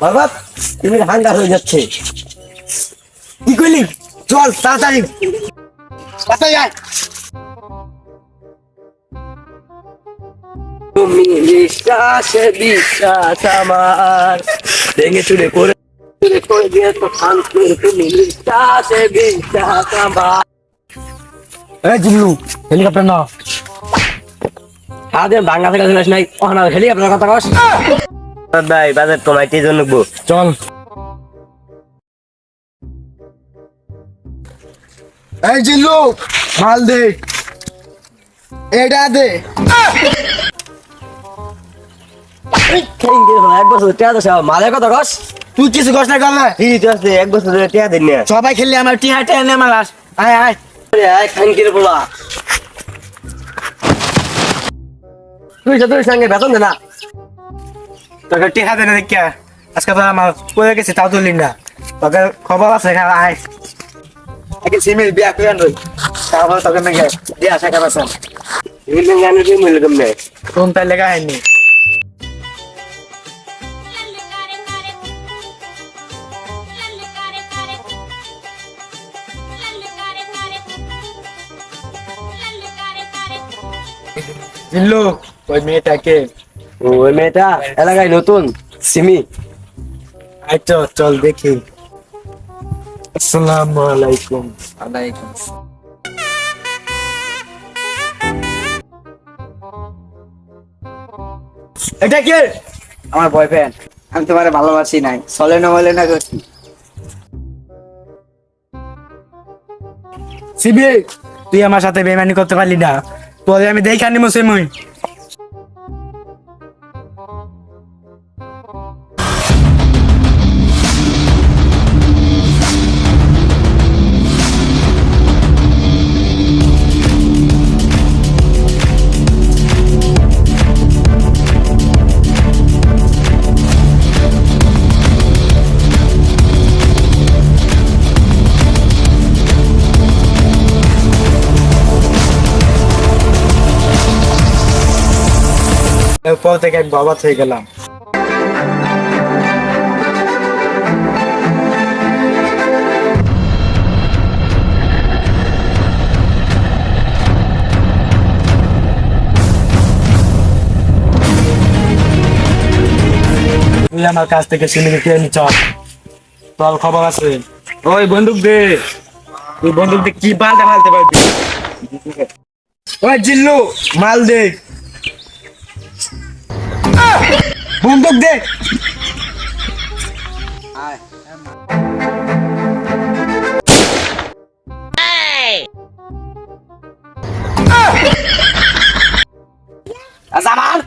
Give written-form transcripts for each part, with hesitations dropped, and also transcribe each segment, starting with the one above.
বরবাদ তুমি হাঙ্গা হয়ে যাচ্ছে। কি কইলি? চল তাড়াতাড়ি তাড়াতাড়ি আয়। তুমি বিশ্বাসে বিশ্বাস আমার ভেঙে চুরে করে দিয়ে তো শান্তি। তুমি বিশ্বাসে বিশ্বাস আমার। এই জিল্লু হেলিকপ্টার না সারাদিন বাংলা থেকে শুনিস নাই ওখানে হেলিকপ্টার কথা কস। ভাই বাজার কমাইতে জন্য চল। এই জিল্লু মাল দে, এটা দে। এক বছর টিয়া দোষ মালের কথা কস। তুই কিছু কস না গেলে ঠিক আছে। এক বছর ধরে টিয়া দিন না সবাই খেললে আমার টিয়া টিয়া নে মালাস। আয় আয় আয় খানকির বলা তুই তোর সঙ্গে বেতন দে না তোকে টিয়া দেয় না দেখিয়া। আজকে তো আমার পড়ে গেছে তাও তুলি না। তোকে খবর আছে আয় আগে সিমিল বিয়া করে আনবি তারপর তোকে মেঘে দিয়ে আসা খাবাসান সিমিল গানে দিয়ে মিলে কমনে কোন তাই লেখা হয়নি। জিল্লু ওই মেয়েটাকে ওই মেয়েটা এলাকায় নতুন সিমি। আচ্ছা চল দেখি। আসসালামু আলাইকুম। ওয়ালাইকুম এটা কে? আমার বয়ফ্রেন্ড। আমি তোমারে ভালোবাসি নাই, চলে না বলে না করছি। সিবি তুই আমার সাথে বেমানি করতে পারলি না, তোরে আমি দেখে আনি মুসে মুই। এরপর থেকে আমি বাবা হয়ে গেলাম। তুই আমার কাছ থেকে সিনেমা কিনে নি চল চল খবর আছে। ওই বন্দুক দে, তুই বন্দুক দিয়ে কি বালটা ফালতে পারবি। ওই জিল্লু মাল দে, বন্দুক দে। আমার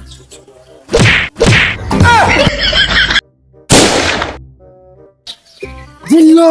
জিল্লু